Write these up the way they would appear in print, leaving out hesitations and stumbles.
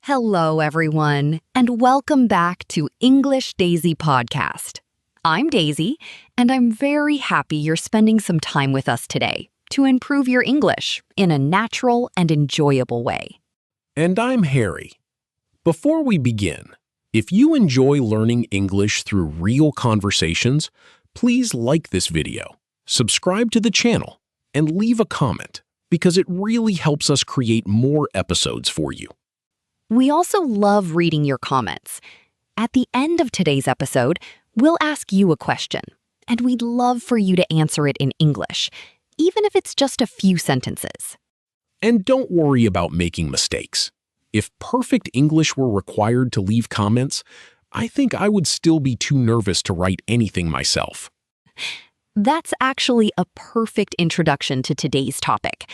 Hello, everyone, and welcome back to English Daisy Podcast. I'm Daisy, and I'm very happy you're spending some time with us today to improve your English in a natural and enjoyable way. And I'm Harry. Before we begin, if you enjoy learning English through real conversations, please like this video, subscribe to the channel, and leave a comment because it really helps us create more episodes for you. We also love reading your comments. At the end of today's episode, we'll ask you a question, and we'd love for you to answer it in English, even if it's just a few sentences. And don't worry about making mistakes. If perfect English were required to leave comments, I think I would still be too nervous to write anything myself. That's actually a perfect introduction to today's topic.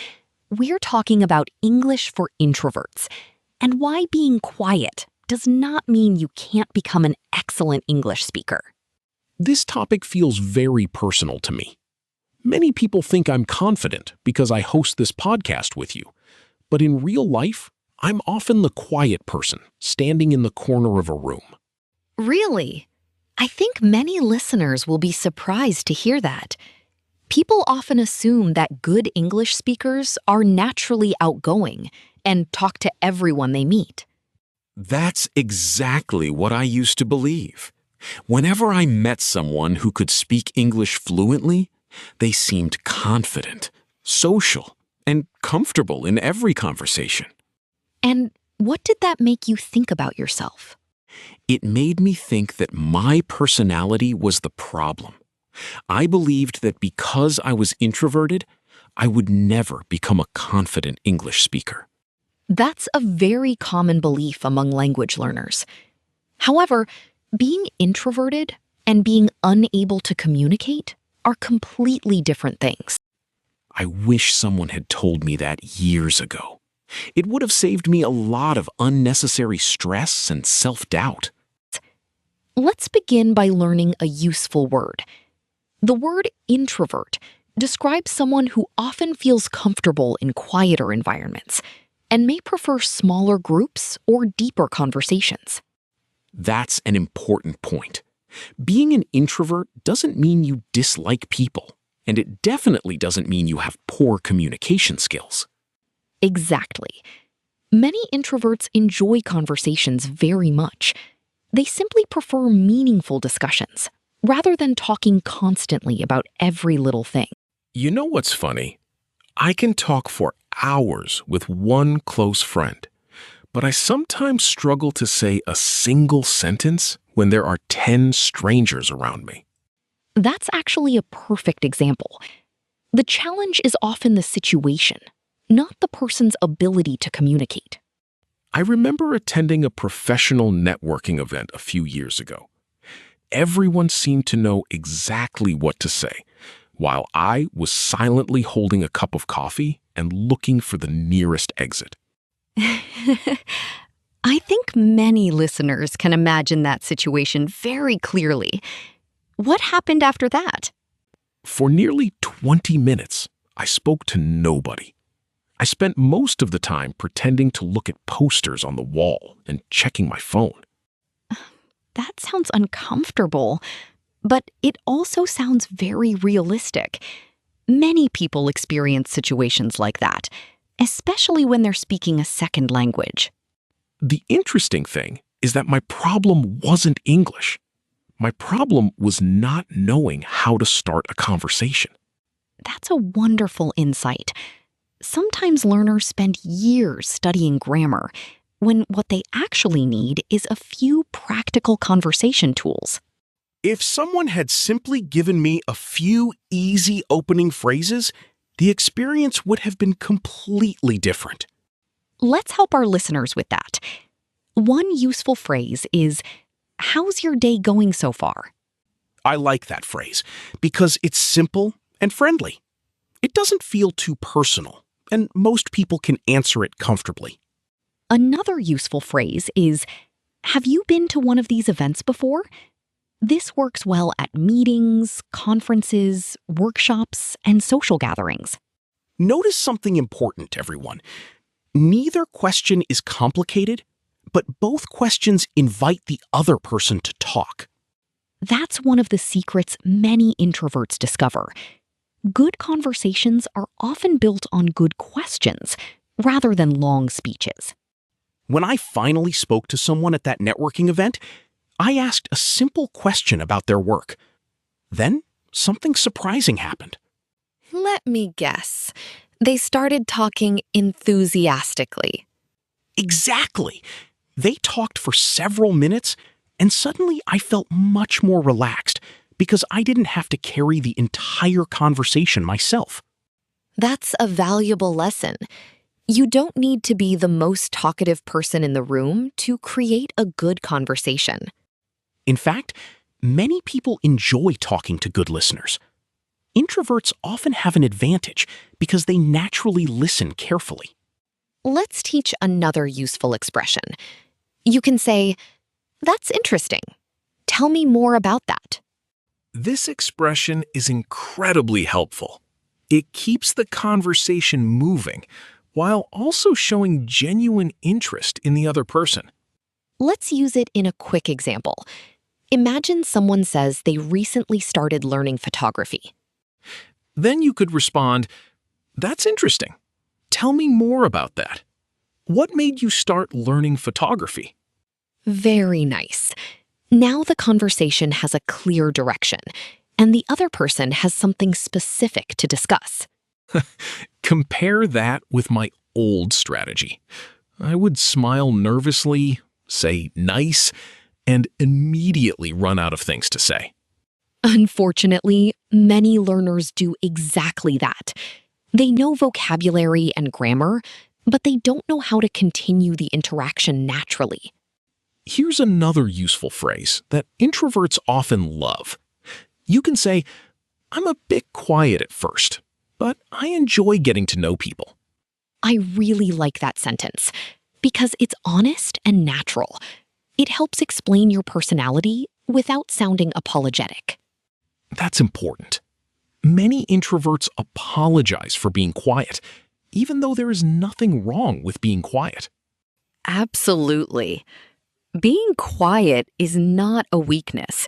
We're talking about English for introverts, and why being quiet does not mean you can't become an excellent English speaker. This topic feels very personal to me. Many people think I'm confident because I host this podcast with you, but in real life, I'm often the quiet person standing in the corner of a room. Really? I think many listeners will be surprised to hear that. People often assume that good English speakers are naturally outgoing and talk to everyone they meet. That's exactly what I used to believe. Whenever I met someone who could speak English fluently, they seemed confident, social, and comfortable in every conversation. And what did that make you think about yourself? It made me think that my personality was the problem. I believed that because I was introverted, I would never become a confident English speaker. That's a very common belief among language learners. However, being introverted and being unable to communicate are completely different things. I wish someone had told me that years ago. It would have saved me a lot of unnecessary stress and self-doubt. Let's begin by learning a useful word. The word introvert describes someone who often feels comfortable in quieter environments and may prefer smaller groups or deeper conversations. That's an important point. Being an introvert doesn't mean you dislike people, and it definitely doesn't mean you have poor communication skills. Exactly. Many introverts enjoy conversations very much. They simply prefer meaningful discussions, rather than talking constantly about every little thing. You know what's funny? I can talk for hours with one close friend, but I sometimes struggle to say a single sentence when there are 10 strangers around me. That's actually a perfect example. The challenge is often the situation, not the person's ability to communicate. I remember attending a professional networking event a few years ago. Everyone seemed to know exactly what to say, while I was silently holding a cup of coffee and looking for the nearest exit. I think many listeners can imagine that situation very clearly. What happened after that? For nearly 20 minutes, I spoke to nobody. I spent most of the time pretending to look at posters on the wall and checking my phone. That sounds uncomfortable, but it also sounds very realistic. Many people experience situations like that, especially when they're speaking a second language. The interesting thing is that my problem wasn't English. My problem was not knowing how to start a conversation. That's a wonderful insight. Sometimes learners spend years studying grammar, when what they actually need is a few practical conversation tools. If someone had simply given me a few easy opening phrases, the experience would have been completely different. Let's help our listeners with that. One useful phrase is, "How's your day going so far?" I like that phrase because it's simple and friendly. It doesn't feel too personal, and most people can answer it comfortably. Another useful phrase is, "Have you been to one of these events before?" This works well at meetings, conferences, workshops, and social gatherings. Notice something important, everyone. Neither question is complicated, but both questions invite the other person to talk. That's one of the secrets many introverts discover. Good conversations are often built on good questions rather than long speeches. When I finally spoke to someone at that networking event, I asked a simple question about their work. Then, something surprising happened. Let me guess. They started talking enthusiastically. Exactly. They talked for several minutes, and suddenly I felt much more relaxed because I didn't have to carry the entire conversation myself. That's a valuable lesson. You don't need to be the most talkative person in the room to create a good conversation. In fact, many people enjoy talking to good listeners. Introverts often have an advantage because they naturally listen carefully. Let's teach another useful expression. You can say, "That's interesting. Tell me more about that." This expression is incredibly helpful. It keeps the conversation moving while also showing genuine interest in the other person. Let's use it in a quick example. Imagine someone says they recently started learning photography. Then you could respond, "That's interesting. Tell me more about that. What made you start learning photography?" Very nice. Now the conversation has a clear direction, and the other person has something specific to discuss. Compare that with my old strategy. I would smile nervously, say nice, and immediately run out of things to say. Unfortunately, many learners do exactly that. They know vocabulary and grammar, but they don't know how to continue the interaction naturally. Here's another useful phrase that introverts often love. You can say, "I'm a bit quiet at first, but I enjoy getting to know people." I really like that sentence because it's honest and natural. It helps explain your personality without sounding apologetic. That's important. Many introverts apologize for being quiet, even though there is nothing wrong with being quiet. Absolutely. Being quiet is not a weakness.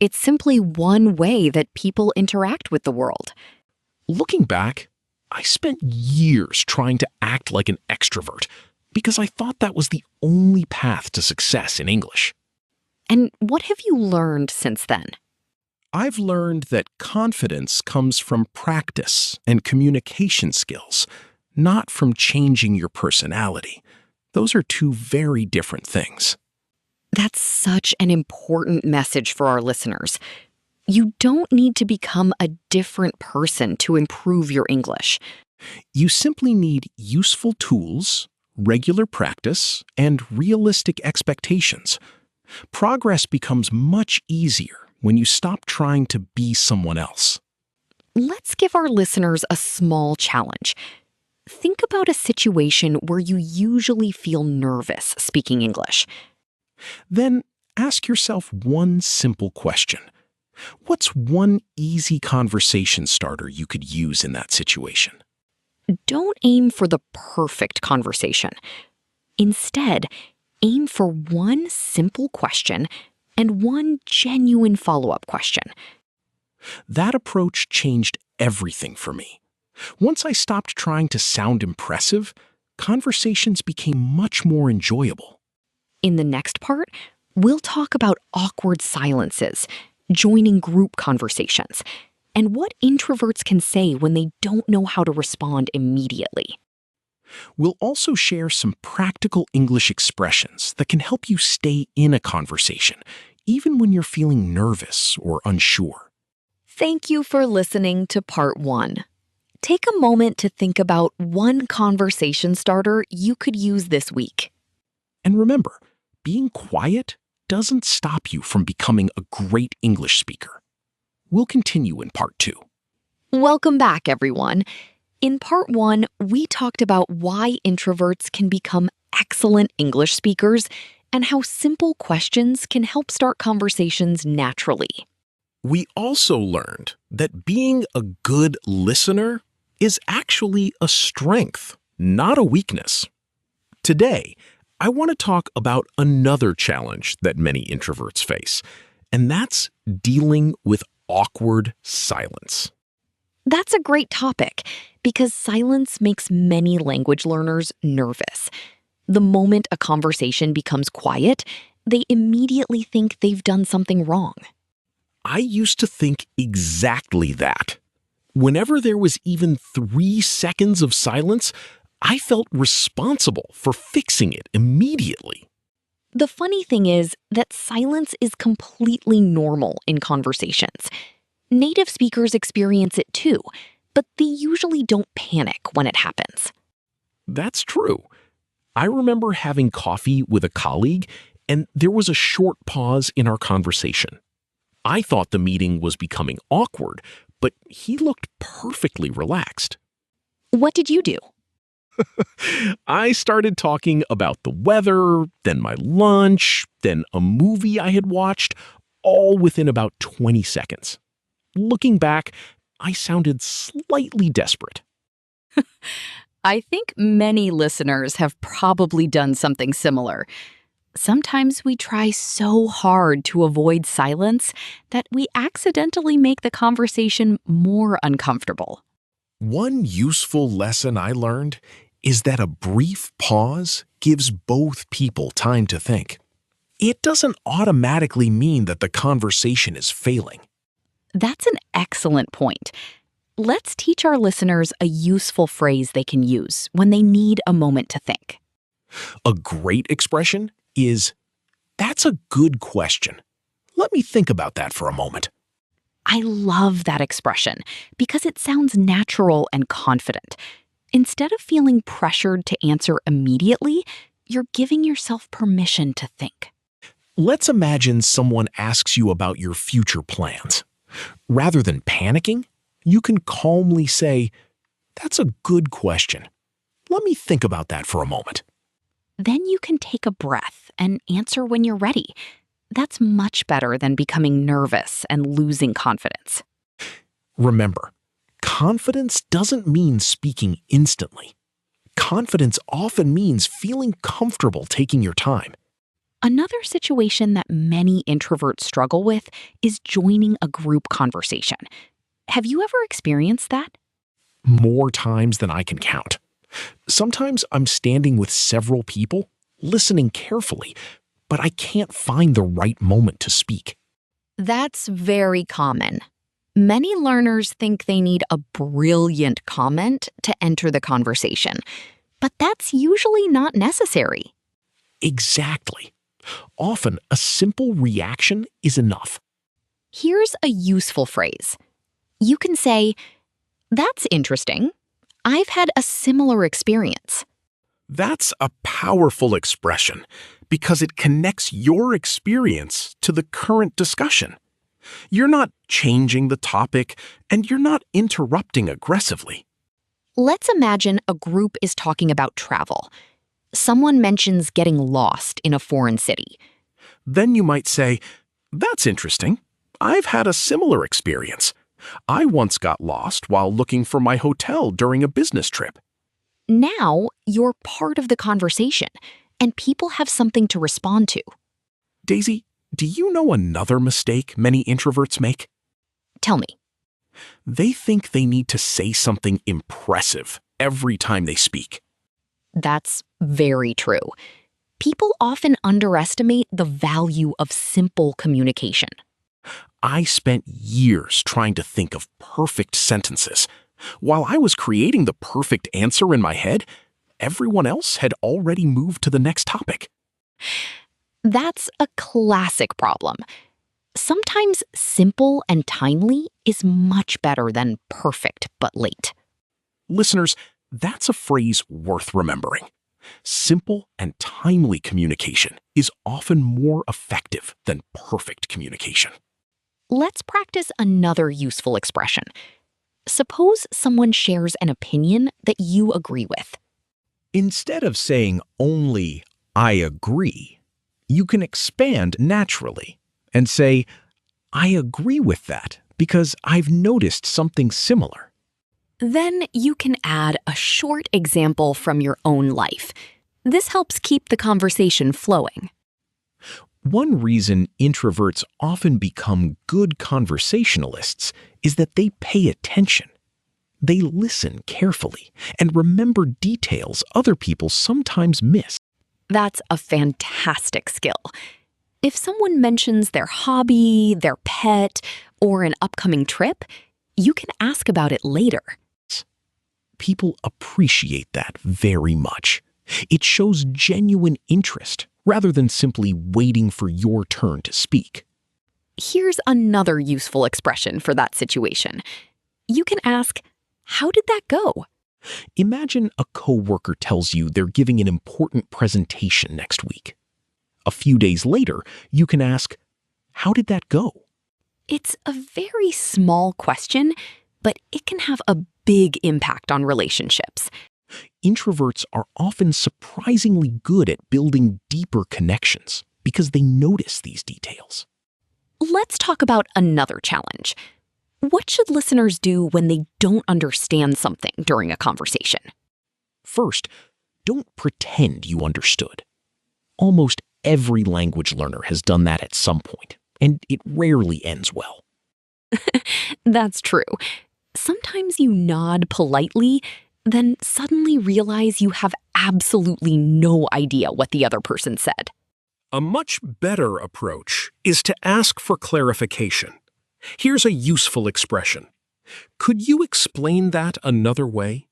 It's simply one way that people interact with the world. Looking back, I spent years trying to act like an extrovert because I thought that was the only path to success in English. And what have you learned since then? I've learned that confidence comes from practice and communication skills, not from changing your personality. Those are two very different things. That's such an important message for our listeners. You don't need to become a different person to improve your English. You simply need useful tools, regular practice, and realistic expectations. Progress becomes much easier when you stop trying to be someone else. Let's give our listeners a small challenge. Think about a situation where you usually feel nervous speaking English. Then ask yourself one simple question. What's one easy conversation starter you could use in that situation? Don't aim for the perfect conversation. Instead, aim for one simple question and one genuine follow-up question. That approach changed everything for me. Once I stopped trying to sound impressive, conversations became much more enjoyable. In the next part, we'll talk about awkward silences, joining group conversations, and what introverts can say when they don't know how to respond immediately. We'll also share some practical English expressions that can help you stay in a conversation, even when you're feeling nervous or unsure. Thank you for listening to Part 1. Take a moment to think about one conversation starter you could use this week. And remember, being quiet doesn't stop you from becoming a great English speaker. We'll continue in Part 2. Welcome back, everyone. In Part 1, we talked about why introverts can become excellent English speakers and how simple questions can help start conversations naturally. We also learned that being a good listener is actually a strength, not a weakness. Today, I want to talk about another challenge that many introverts face, and that's dealing with awkward silence. That's a great topic because silence makes many language learners nervous. The moment a conversation becomes quiet, they immediately think they've done something wrong. I used to think exactly that. Whenever there was even 3 seconds of silence, I felt responsible for fixing it immediately. The funny thing is that silence is completely normal in conversations. Native speakers experience it too, but they usually don't panic when it happens. That's true. I remember having coffee with a colleague, and there was a short pause in our conversation. I thought the meeting was becoming awkward, but he looked perfectly relaxed. What did you do? I started talking about the weather, then my lunch, then a movie I had watched, all within about 20 seconds. Looking back, I sounded slightly desperate. I think many listeners have probably done something similar. Sometimes we try so hard to avoid silence that we accidentally make the conversation more uncomfortable. One useful lesson I learned is that a brief pause gives both people time to think. It doesn't automatically mean that the conversation is failing. That's an excellent point. Let's teach our listeners a useful phrase they can use when they need a moment to think. A great expression is, "That's a good question. Let me think about that for a moment." I love that expression because it sounds natural and confident. Instead of feeling pressured to answer immediately, you're giving yourself permission to think. Let's imagine someone asks you about your future plans. Rather than panicking, you can calmly say, "That's a good question. Let me think about that for a moment." Then you can take a breath and answer when you're ready. That's much better than becoming nervous and losing confidence. Remember, confidence doesn't mean speaking instantly. Confidence often means feeling comfortable taking your time. Another situation that many introverts struggle with is joining a group conversation. Have you ever experienced that? More times than I can count. Sometimes I'm standing with several people, listening carefully, but I can't find the right moment to speak. That's very common. Many learners think they need a brilliant comment to enter the conversation, but that's usually not necessary. Exactly. Often, a simple reaction is enough. Here's a useful phrase. You can say, "That's interesting. I've had a similar experience." That's a powerful expression because it connects your experience to the current discussion. You're not changing the topic, and you're not interrupting aggressively. Let's imagine a group is talking about travel. Someone mentions getting lost in a foreign city. Then you might say, "That's interesting. I've had a similar experience. I once got lost while looking for my hotel during a business trip." Now you're part of the conversation, and people have something to respond to. Daisy, do you know another mistake many introverts make? Tell me. They think they need to say something impressive every time they speak. That's very true. People often underestimate the value of simple communication. I spent years trying to think of perfect sentences. While I was creating the perfect answer in my head, everyone else had already moved to the next topic. That's a classic problem. Sometimes simple and timely is much better than perfect but late. Listeners, that's a phrase worth remembering. Simple and timely communication is often more effective than perfect communication. Let's practice another useful expression. Suppose someone shares an opinion that you agree with. Instead of saying only, "I agree," you can expand naturally and say, "I agree with that because I've noticed something similar." Then you can add a short example from your own life. This helps keep the conversation flowing. One reason introverts often become good conversationalists is that they pay attention. They listen carefully and remember details other people sometimes miss. That's a fantastic skill. If someone mentions their hobby, their pet, or an upcoming trip, you can ask about it later. People appreciate that very much. It shows genuine interest rather than simply waiting for your turn to speak. Here's another useful expression for that situation. You can ask, "How did that go?" Imagine a coworker tells you they're giving an important presentation next week. A few days later, you can ask, "How did that go?" It's a very small question, but it can have a big impact on relationships. Introverts are often surprisingly good at building deeper connections because they notice these details. Let's talk about another challenge. What should listeners do when they don't understand something during a conversation? First, don't pretend you understood. Almost every language learner has done that at some point, and it rarely ends well. That's true. Sometimes you nod politely, then suddenly realize you have absolutely no idea what the other person said. A much better approach is to ask for clarification. Here's a useful expression. Could you explain that another way?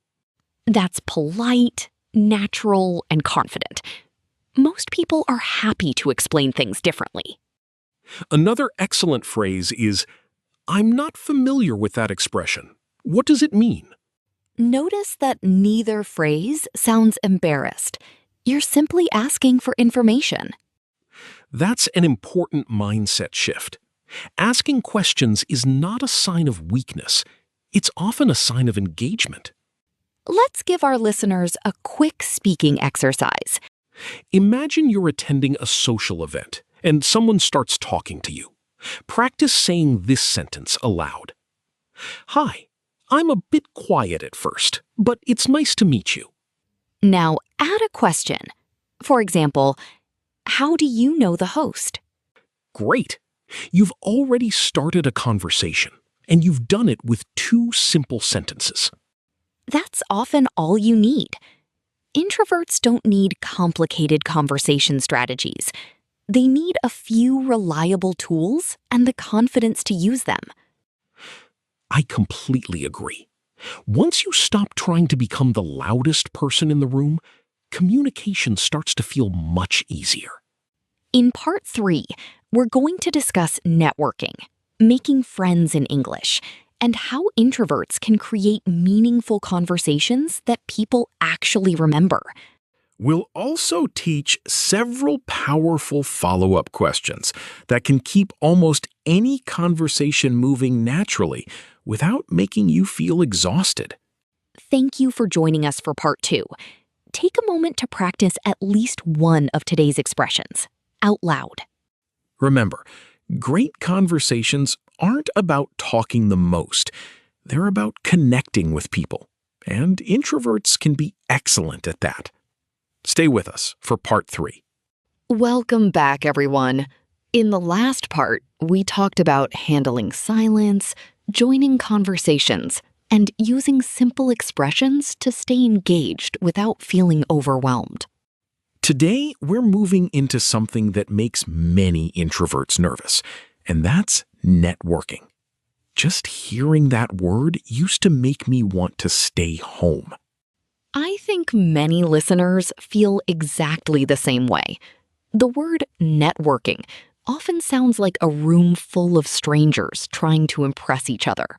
That's polite, natural, and confident. Most people are happy to explain things differently. Another excellent phrase is, "I'm not familiar with that expression. What does it mean?" Notice that neither phrase sounds embarrassed. You're simply asking for information. That's an important mindset shift. Asking questions is not a sign of weakness. It's often a sign of engagement. Let's give our listeners a quick speaking exercise. Imagine you're attending a social event and someone starts talking to you. Practice saying this sentence aloud. "Hi, I'm a bit quiet at first, but it's nice to meet you." Now add a question. For example, how do you know the host? Great. You've already started a conversation, and you've done it with 2 simple sentences. That's often all you need. Introverts don't need complicated conversation strategies. They need a few reliable tools and the confidence to use them. I completely agree. Once you stop trying to become the loudest person in the room, communication starts to feel much easier. In part 3, we're going to discuss networking, making friends in English, and how introverts can create meaningful conversations that people actually remember. We'll also teach several powerful follow-up questions that can keep almost any conversation moving naturally without making you feel exhausted. Thank you for joining us for part 2. Take a moment to practice at least one of today's expressions out loud. Remember, great conversations aren't about talking the most. They're about connecting with people, and introverts can be excellent at that. Stay with us for part 3. Welcome back, everyone. In the last part, we talked about handling silence, joining conversations, and using simple expressions to stay engaged without feeling overwhelmed. Today, we're moving into something that makes many introverts nervous, and that's networking. Just hearing that word used to make me want to stay home. I think many listeners feel exactly the same way. The word networking often sounds like a room full of strangers trying to impress each other.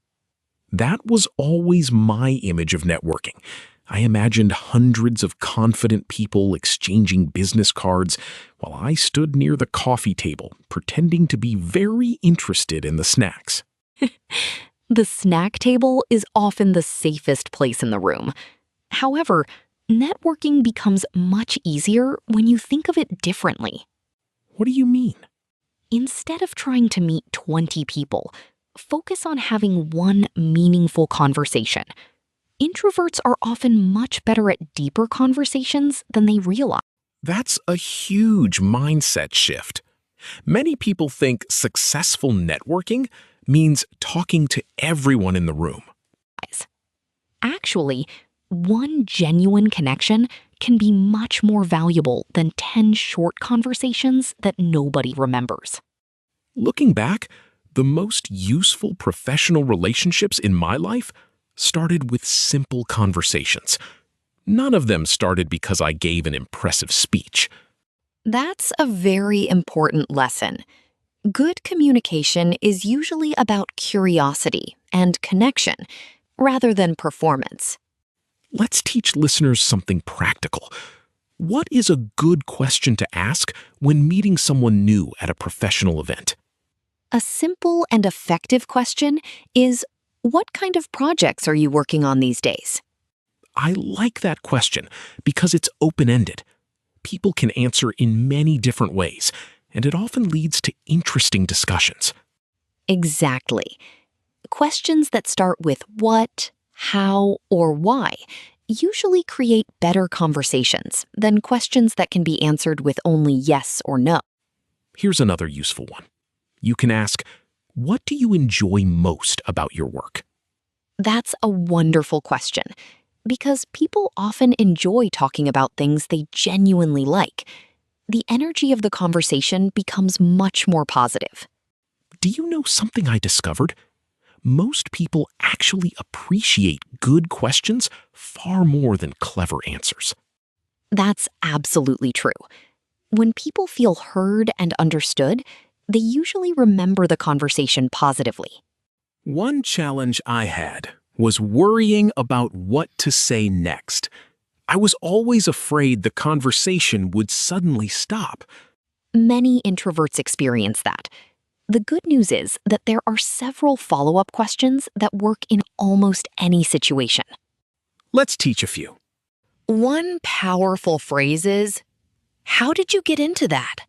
That was always my image of networking. I imagined hundreds of confident people exchanging business cards while I stood near the coffee table, pretending to be very interested in the snacks. The snack table is often the safest place in the room. However, networking becomes much easier when you think of it differently. What do you mean? Instead of trying to meet 20 people, focus on having one meaningful conversation. Introverts are often much better at deeper conversations than they realize. That's a huge mindset shift. Many people think successful networking means talking to everyone in the room. Actually, one genuine connection can be much more valuable than 10 short conversations that nobody remembers. Looking back, the most useful professional relationships in my life started with simple conversations. None of them started because I gave an impressive speech. That's a very important lesson. Good communication is usually about curiosity and connection, rather than performance. Let's teach listeners something practical. What is a good question to ask when meeting someone new at a professional event? A simple and effective question is, what kind of projects are you working on these days? I like that question because it's open-ended. People can answer in many different ways, and it often leads to interesting discussions. Exactly. Questions that start with what, how, or why usually create better conversations than questions that can be answered with only yes or no. Here's another useful one. You can ask, what do you enjoy most about your work? That's a wonderful question, because people often enjoy talking about things they genuinely like. The energy of the conversation becomes much more positive. Do you know something I discovered? Most people actually appreciate good questions far more than clever answers. That's absolutely true. When people feel heard and understood, they usually remember the conversation positively. One challenge I had was worrying about what to say next. I was always afraid the conversation would suddenly stop. Many introverts experience that. The good news is that there are several follow-up questions that work in almost any situation. Let's teach a few. One powerful phrase is, "How did you get into that?"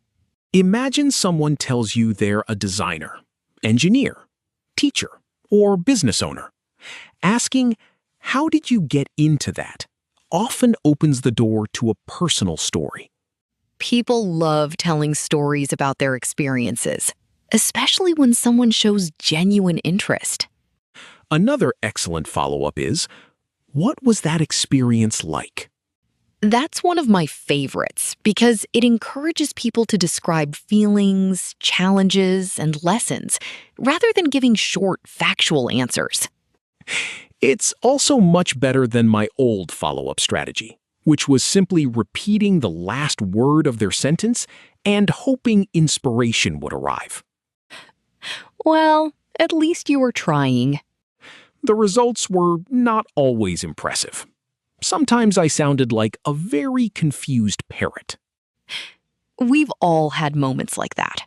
Imagine someone tells you they're a designer, engineer, teacher, or business owner. Asking, "How did you get into that?" often opens the door to a personal story. People love telling stories about their experiences, especially when someone shows genuine interest. Another excellent follow-up is, "What was that experience like?" That's one of my favorites because it encourages people to describe feelings, challenges, and lessons, rather than giving short, factual answers. It's also much better than my old follow-up strategy, which was simply repeating the last word of their sentence and hoping inspiration would arrive. Well, at least you were trying. The results were not always impressive. Sometimes I sounded like a very confused parrot. We've all had moments like that.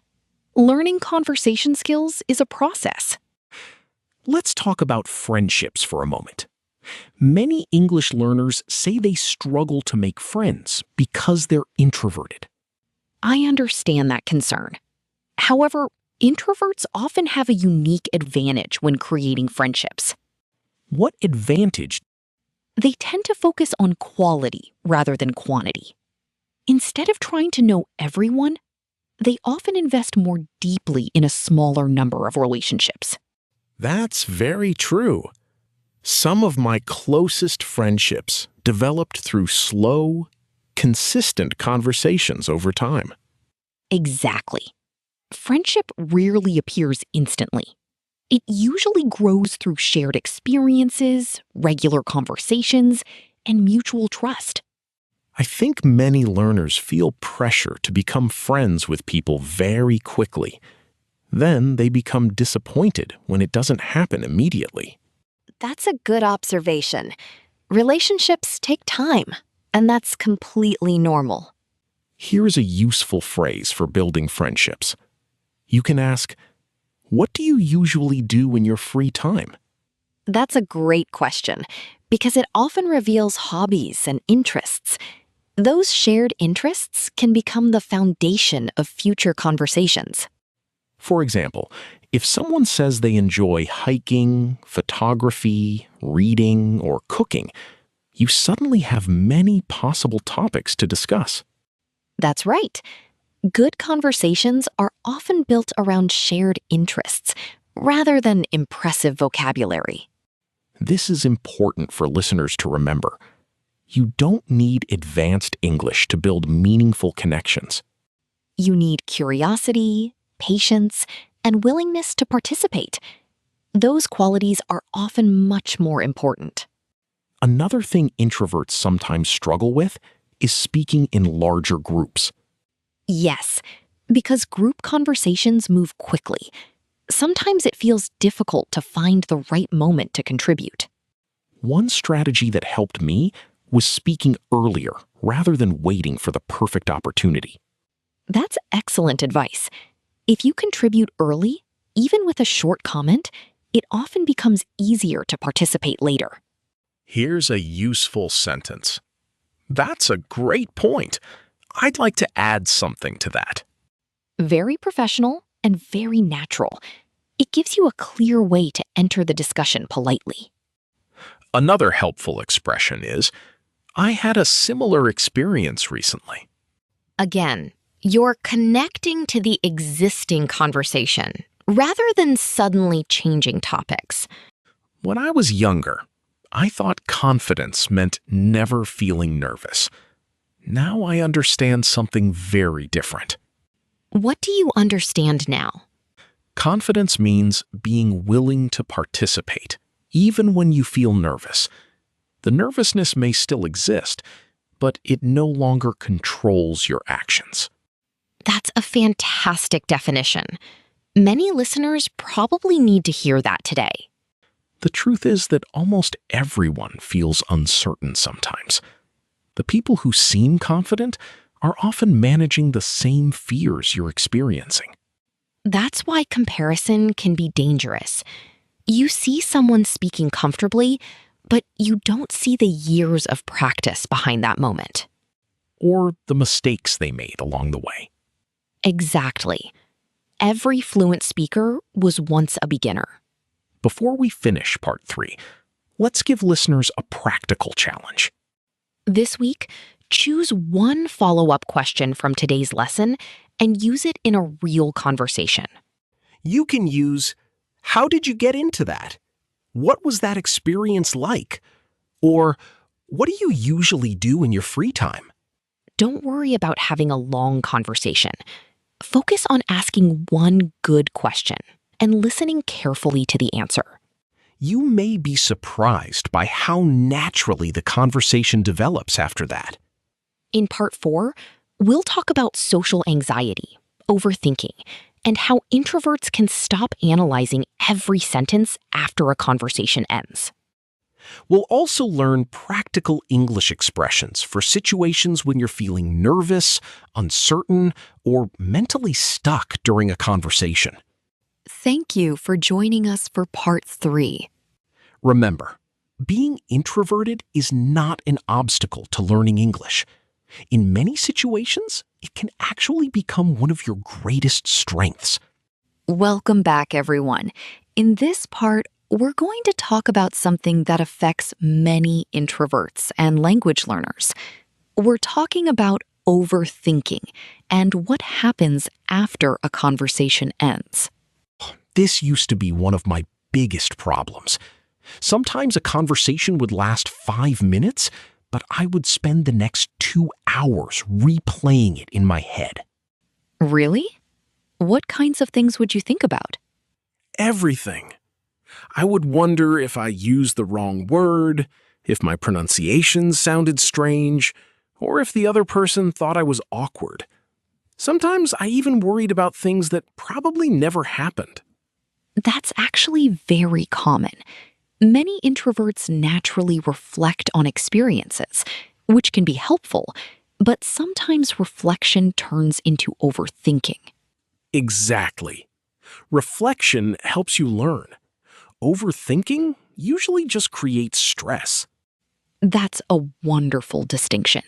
Learning conversation skills is a process. Let's talk about friendships for a moment. Many English learners say they struggle to make friends because they're introverted. I understand that concern. However, introverts often have a unique advantage when creating friendships. What advantage? They tend to focus on quality rather than quantity. Instead of trying to know everyone, they often invest more deeply in a smaller number of relationships. That's very true. Some of my closest friendships developed through slow, consistent conversations over time. Exactly. Friendship rarely appears instantly. It usually grows through shared experiences, regular conversations, and mutual trust. I think many learners feel pressure to become friends with people very quickly. Then they become disappointed when it doesn't happen immediately. That's a good observation. Relationships take time, and that's completely normal. Here's a useful phrase for building friendships. You can ask, "What do you usually do in your free time?" That's a great question because it often reveals hobbies and interests. Those shared interests can become the foundation of future conversations. For example, If someone says they enjoy hiking, photography, reading, or cooking, you suddenly have many possible topics to discuss. That's right. Good conversations are often built around shared interests rather than impressive vocabulary. This is important for listeners to remember. You don't need advanced English to build meaningful connections. You need curiosity, patience, and willingness to participate. Those qualities are often much more important. Another thing introverts sometimes struggle with is speaking in larger groups. Yes, because group conversations move quickly. Sometimes it feels difficult to find the right moment to contribute. One strategy that helped me was speaking earlier rather than waiting for the perfect opportunity. That's excellent advice. If you contribute early, even with a short comment, it often becomes easier to participate later. Here's a useful sentence. That's a great point. I'd like to add something to that. Very professional and very natural. It gives you a clear way to enter the discussion politely. Another helpful expression is, I had a similar experience recently. Again, you're connecting to the existing conversation rather than suddenly changing topics. When I was younger, I thought confidence meant never feeling nervous. Now I understand something very different. What do you understand now? Confidence means being willing to participate, even when you feel nervous. The nervousness may still exist, but it no longer controls your actions. That's a fantastic definition. Many listeners probably need to hear that today. The truth is that almost everyone feels uncertain sometimes. The people who seem confident are often managing the same fears you're experiencing. That's why comparison can be dangerous. You see someone speaking comfortably, but you don't see the years of practice behind that moment. Or the mistakes they made along the way. Exactly. Every fluent speaker was once a beginner. Before we finish part 3, let's give listeners a practical challenge. This week, choose one follow-up question from today's lesson and use it in a real conversation. You can use, how did you get into that? What was that experience like? Or, what do you usually do in your free time? Don't worry about having a long conversation. Focus on asking one good question and listening carefully to the answer. You may be surprised by how naturally the conversation develops after that. In part 4, we'll talk about social anxiety, overthinking, and how introverts can stop analyzing every sentence after a conversation ends. We'll also learn practical English expressions for situations when you're feeling nervous, uncertain, or mentally stuck during a conversation. Thank you for joining us for part 3. Remember, being introverted is not an obstacle to learning English. In many situations, it can actually become one of your greatest strengths. Welcome back, everyone. In this part, we're going to talk about something that affects many introverts and language learners. We're talking about overthinking and what happens after a conversation ends. This used to be one of my biggest problems. Sometimes a conversation would last 5 minutes, but I would spend the next 2 hours replaying it in my head. Really? What kinds of things would you think about? Everything. I would wonder if I used the wrong word, if my pronunciation sounded strange, or if the other person thought I was awkward. Sometimes I even worried about things that probably never happened. That's actually very common. Many introverts naturally reflect on experiences, which can be helpful, but sometimes reflection turns into overthinking. Exactly. Reflection helps you learn. Overthinking usually just creates stress. That's a wonderful distinction.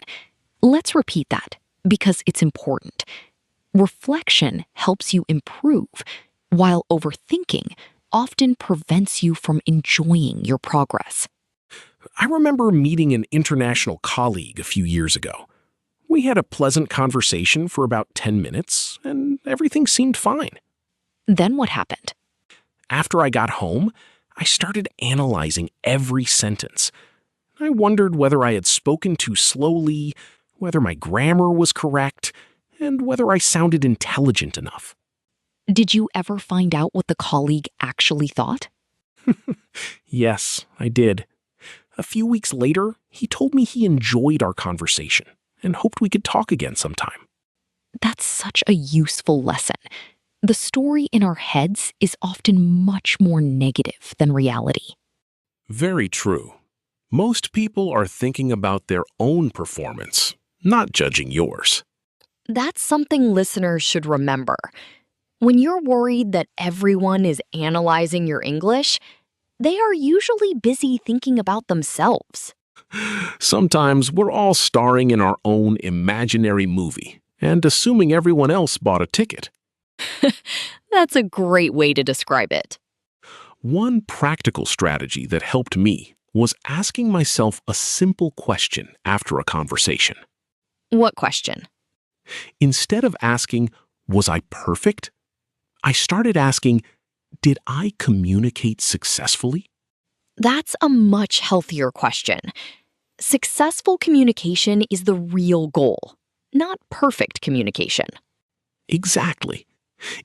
Let's repeat that because it's important. Reflection helps you improve. while overthinking often prevents you from enjoying your progress. I remember meeting an international colleague a few years ago. We had a pleasant conversation for about 10 minutes, and everything seemed fine. Then what happened? After I got home, I started analyzing every sentence. I wondered whether I had spoken too slowly, whether my grammar was correct, and whether I sounded intelligent enough. Did you ever find out what the colleague actually thought? Yes, I did. A few weeks later, he told me he enjoyed our conversation and hoped we could talk again sometime. That's such a useful lesson. The story in our heads is often much more negative than reality. Very true. Most people are thinking about their own performance, not judging yours. That's something listeners should remember. When you're worried that everyone is analyzing your English, they are usually busy thinking about themselves. Sometimes we're all starring in our own imaginary movie and assuming everyone else bought a ticket. That's a great way to describe it. One practical strategy that helped me was asking myself a simple question after a conversation. What question? Instead of asking, "Was I perfect?" I started asking, "Did I communicate successfully?" That's a much healthier question. Successful communication is the real goal, not perfect communication. Exactly.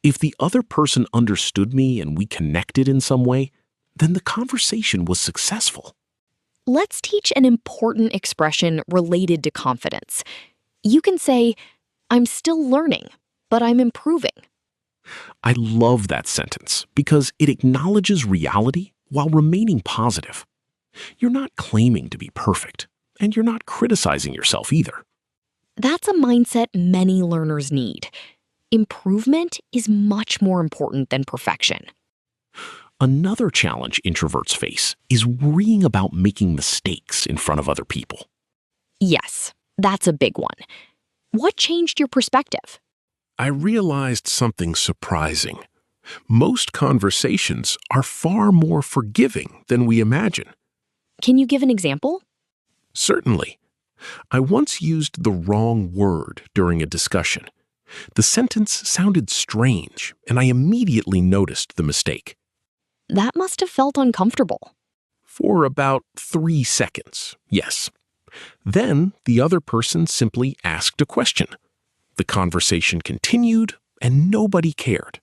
If the other person understood me and we connected in some way, then the conversation was successful. Let's teach an important expression related to confidence. You can say, "I'm still learning, but I'm improving." I love that sentence because it acknowledges reality while remaining positive. You're not claiming to be perfect, and you're not criticizing yourself either. That's a mindset many learners need. Improvement is much more important than perfection. Another challenge introverts face is worrying about making mistakes in front of other people. Yes, that's a big one. What changed your perspective? I realized something surprising. Most conversations are far more forgiving than we imagine. Can you give an example? Certainly. I once used the wrong word during a discussion. The sentence sounded strange, and I immediately noticed the mistake. That must have felt uncomfortable. For about 3 seconds, yes. Then the other person simply asked a question. The conversation continued, and nobody cared.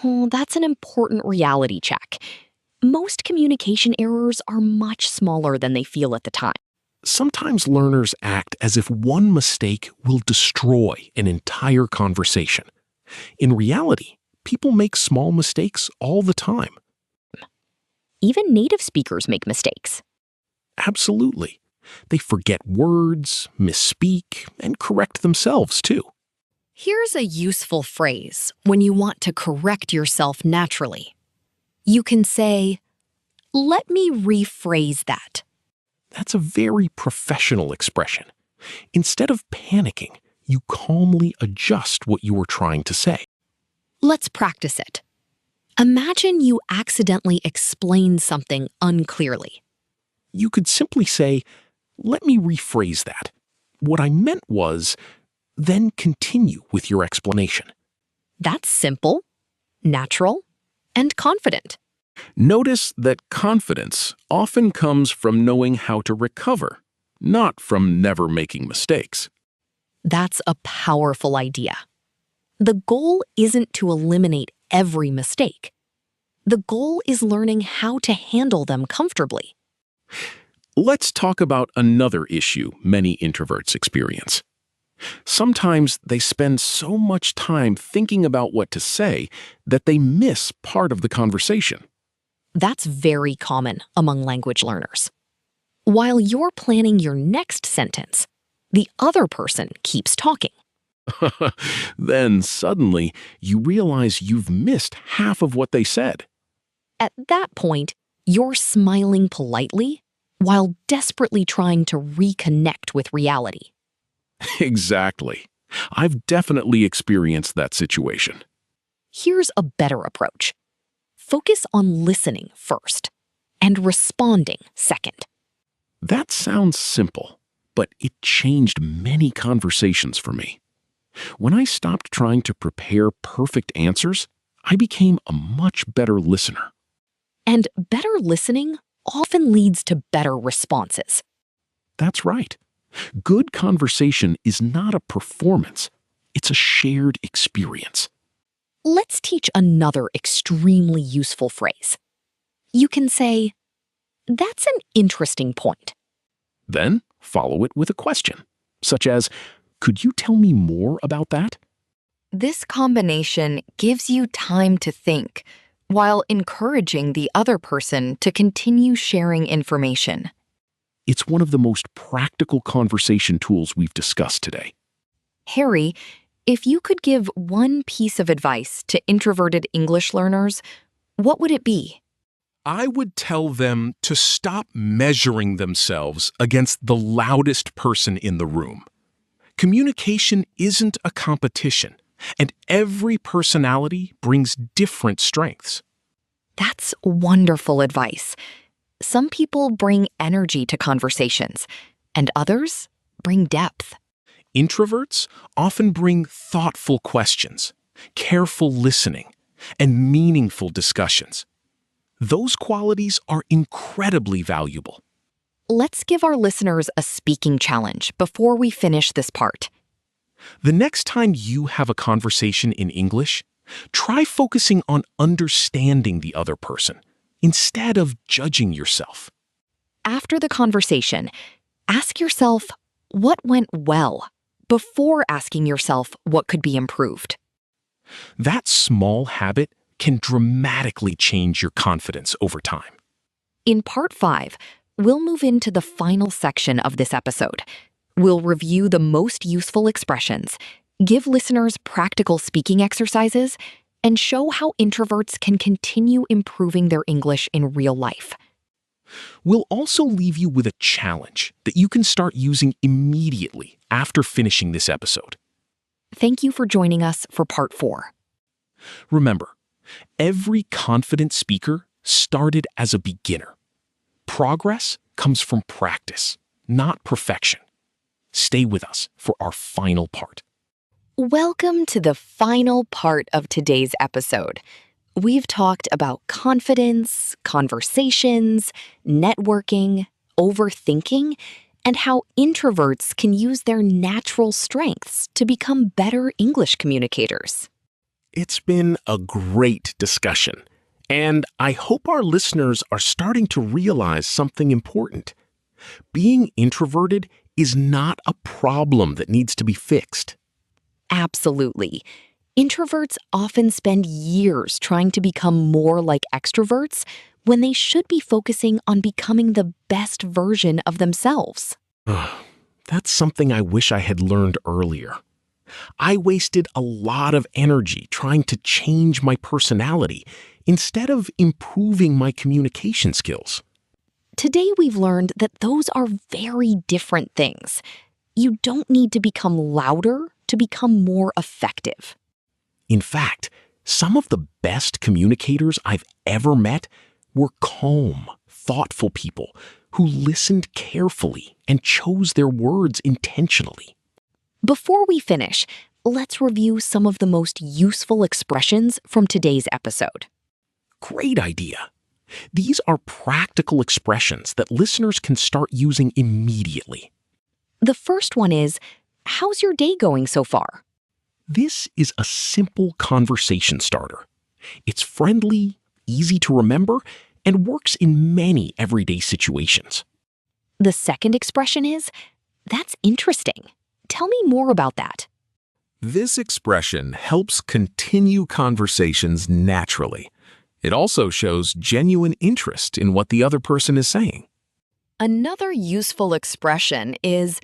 Oh, that's an important reality check. Most communication errors are much smaller than they feel at the time. Sometimes learners act as if one mistake will destroy an entire conversation. In reality, people make small mistakes all the time. Even native speakers make mistakes. Absolutely. They forget words, misspeak, and correct themselves too. Here's a useful phrase when you want to correct yourself naturally. You can say, "Let me rephrase that." That's a very professional expression. Instead of panicking, you calmly adjust what you were trying to say. Let's practice it. Imagine you accidentally explain something unclearly. You could simply say, "Let me rephrase that. What I meant was," then continue with your explanation. That's simple, natural, and confident. Notice that confidence often comes from knowing how to recover, not from never making mistakes. That's a powerful idea. The goal isn't to eliminate every mistake. The goal is learning how to handle them comfortably. Let's talk about another issue many introverts experience. Sometimes they spend so much time thinking about what to say that they miss part of the conversation. That's very common among language learners. While you're planning your next sentence, the other person keeps talking. Then suddenly you realize you've missed half of what they said. At that point, you're smiling politely while desperately trying to reconnect with reality. Exactly. I've definitely experienced that situation. Here's a better approach. Focus on listening first and responding second. That sounds simple, but it changed many conversations for me. When I stopped trying to prepare perfect answers, I became a much better listener. And better listening often leads to better responses. That's right. Good conversation is not a performance. It's a shared experience. Let's teach another extremely useful phrase. You can say, "That's an interesting point." Then follow it with a question, such as, "Could you tell me more about that?" This combination gives you time to think while encouraging the other person to continue sharing information. It's one of the most practical conversation tools we've discussed today. Harry, if you could give one piece of advice to introverted English learners, what would it be? I would tell them to stop measuring themselves against the loudest person in the room. Communication isn't a competition, and every personality brings different strengths. That's wonderful advice. Some people bring energy to conversations, and others bring depth. Introverts often bring thoughtful questions, careful listening, and meaningful discussions. Those qualities are incredibly valuable. Let's give our listeners a speaking challenge before we finish this part. The next time you have a conversation in English, try focusing on understanding the other person instead of judging yourself. After the conversation, ask yourself what went well before asking yourself what could be improved. That small habit can dramatically change your confidence over time. In Part 5, we'll move into the final section of this episode. We'll review the most useful expressions, give listeners practical speaking exercises, and show how introverts can continue improving their English in real life. We'll also leave you with a challenge that you can start using immediately after finishing this episode. Thank you for joining us for Part 4. Remember, every confident speaker started as a beginner. Progress comes from practice, not perfection. Stay with us for our final part. Welcome to the final part of today's episode. We've talked about confidence, conversations, networking, overthinking, and how introverts can use their natural strengths to become better English communicators. It's been a great discussion, and I hope our listeners are starting to realize something important. Being introverted is not a problem that needs to be fixed. Absolutely. Introverts often spend years trying to become more like extroverts when they should be focusing on becoming the best version of themselves. That's something I wish I had learned earlier. I wasted a lot of energy trying to change my personality instead of improving my communication skills. Today we've learned that those are very different things. You don't need to become louder to become more effective. In fact, some of the best communicators I've ever met were calm, thoughtful people who listened carefully and chose their words intentionally. Before we finish, let's review some of the most useful expressions from today's episode. Great idea. These are practical expressions that listeners can start using immediately. The first one is, "How's your day going so far?" This is a simple conversation starter. It's friendly, easy to remember, and works in many everyday situations. The second expression is, "That's interesting. Tell me more about that." This expression helps continue conversations naturally. It also shows genuine interest in what the other person is saying. Another useful expression is,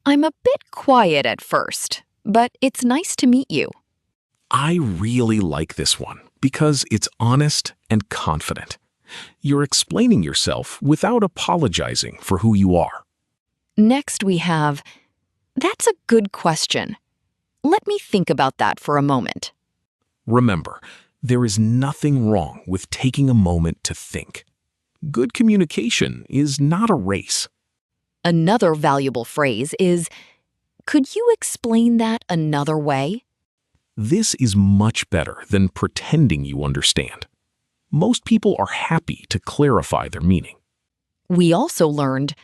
"I'm a bit quiet at first, but it's nice to meet you." I really like this one because it's honest and confident. You're explaining yourself without apologizing for who you are. Next we have, "That's a good question. Let me think about that for a moment." Remember, there is nothing wrong with taking a moment to think. Good communication is not a race. Another valuable phrase is, could you explain that another way? This is much better than pretending you understand. Most people are happy to clarify their meaning. We also learned,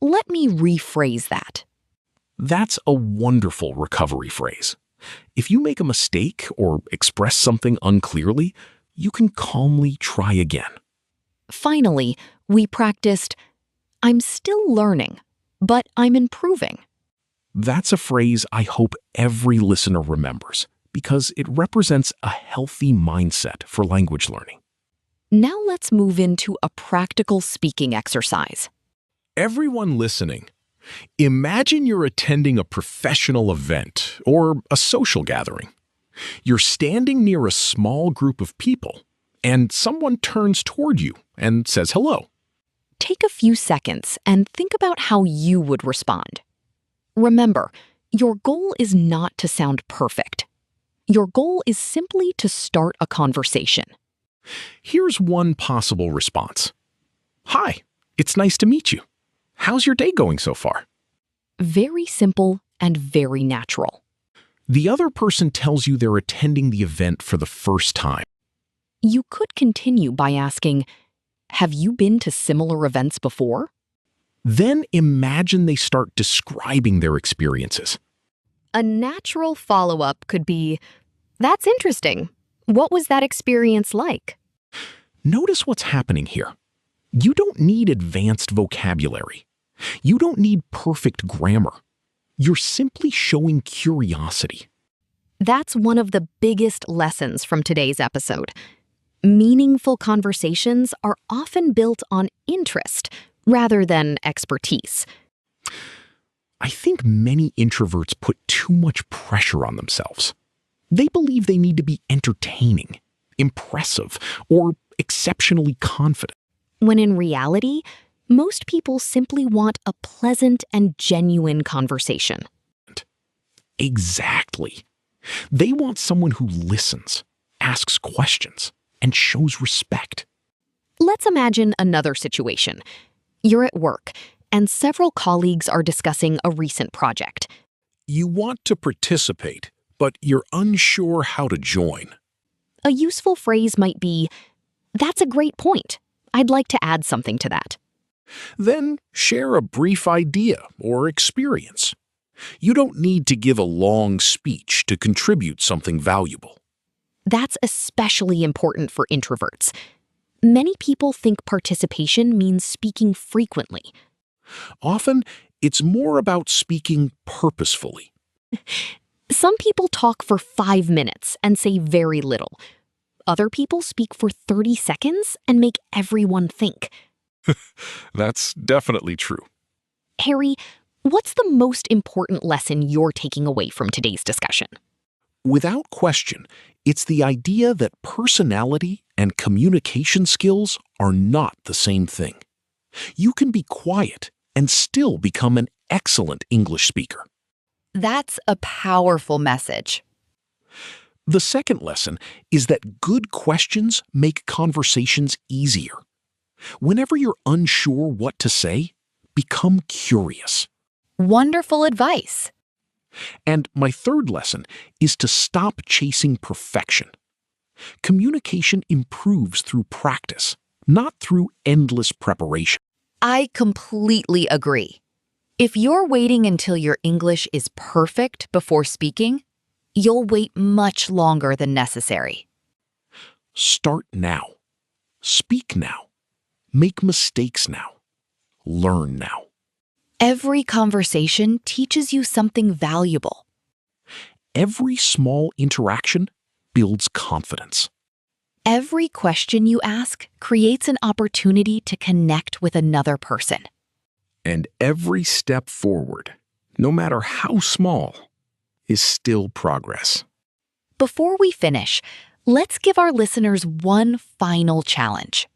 let me rephrase that. That's a wonderful recovery phrase. If you make a mistake or express something unclearly, you can calmly try again. Finally, we practiced, I'm still learning, but I'm improving. That's a phrase I hope every listener remembers because it represents a healthy mindset for language learning. Now let's move into a practical speaking exercise. Everyone listening, imagine you're attending a professional event or a social gathering. You're standing near a small group of people, and someone turns toward you and says hello. Take a few seconds and think about how you would respond. Remember, your goal is not to sound perfect. Your goal is simply to start a conversation. Here's one possible response. Hi, it's nice to meet you. How's your day going so far? Very simple and very natural. The other person tells you they're attending the event for the first time. You could continue by asking, have you been to similar events before? Then imagine they start describing their experiences. A natural follow-up could be, that's interesting. What was that experience like? Notice what's happening here. You don't need advanced vocabulary. You don't need perfect grammar. You're simply showing curiosity. That's one of the biggest lessons from today's episode. Meaningful conversations are often built on interest rather than expertise. I think many introverts put too much pressure on themselves. They believe they need to be entertaining, impressive, or exceptionally confident. When in reality, most people simply want a pleasant and genuine conversation. Exactly. They want someone who listens, asks questions, and shows respect. Let's imagine another situation. You're at work, and several colleagues are discussing a recent project. You want to participate, but you're unsure how to join. A useful phrase might be, that's a great point. I'd like to add something to that. Then share a brief idea or experience. You don't need to give a long speech to contribute something valuable. That's especially important for introverts. Many people think participation means speaking frequently. Often, it's more about speaking purposefully. Some people talk for 5 minutes and say very little. Other people speak for 30 seconds and make everyone think. That's definitely true. Harry, what's the most important lesson you're taking away from today's discussion? Without question, it's the idea that personality and communication skills are not the same thing. You can be quiet and still become an excellent English speaker. That's a powerful message. The second lesson is that good questions make conversations easier. Whenever you're unsure what to say, become curious. Wonderful advice. And my third lesson is to stop chasing perfection. Communication improves through practice, not through endless preparation. I completely agree. If you're waiting until your English is perfect before speaking, you'll wait much longer than necessary. Start now. Speak now. Make mistakes now. Learn now. Every conversation teaches you something valuable. Every small interaction builds confidence. Every question you ask creates an opportunity to connect with another person. And every step forward, no matter how small, is still progress. Before we finish, let's give our listeners one final challenge.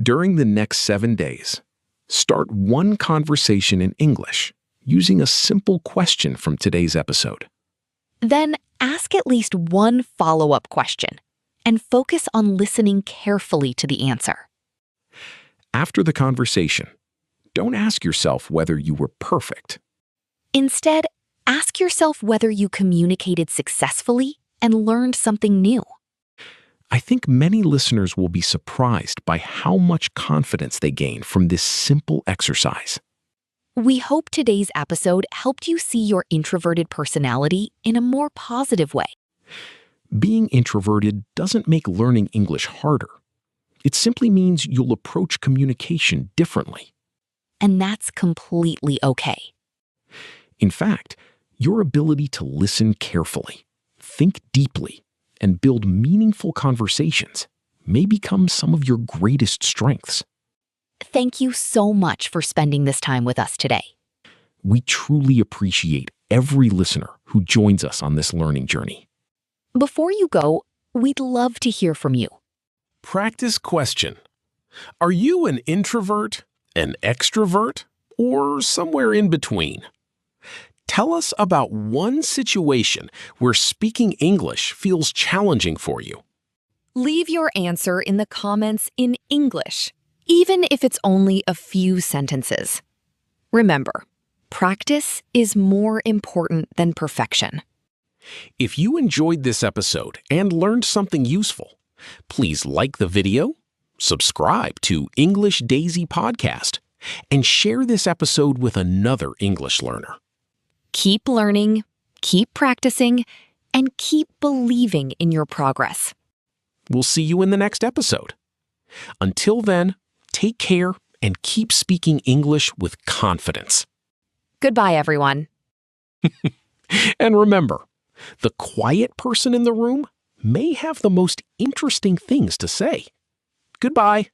During the next 7 days, start one conversation in English using a simple question from today's episode. Then ask at least one follow-up question and focus on listening carefully to the answer. After the conversation, don't ask yourself whether you were perfect. Instead, ask yourself whether you communicated successfully and learned something new. I think many listeners will be surprised by how much confidence they gain from this simple exercise. We hope today's episode helped you see your introverted personality in a more positive way. Being introverted doesn't make learning English harder. It simply means you'll approach communication differently. And that's completely okay. In fact, your ability to listen carefully, think deeply, and build meaningful conversations may become some of your greatest strengths. Thank you so much for spending this time with us today. We truly appreciate every listener who joins us on this learning journey. Before you go, we'd love to hear from you. Practice question. Are you an introvert, an extrovert, or somewhere in between? Tell us about one situation where speaking English feels challenging for you. Leave your answer in the comments in English, even if it's only a few sentences. Remember, practice is more important than perfection. If you enjoyed this episode and learned something useful, please like the video, subscribe to English Daisy Podcast, and share this episode with another English learner. Keep learning, keep practicing, and keep believing in your progress. We'll see you in the next episode. Until then, take care and keep speaking English with confidence. Goodbye, everyone. And remember, the quiet person in the room may have the most interesting things to say. Goodbye.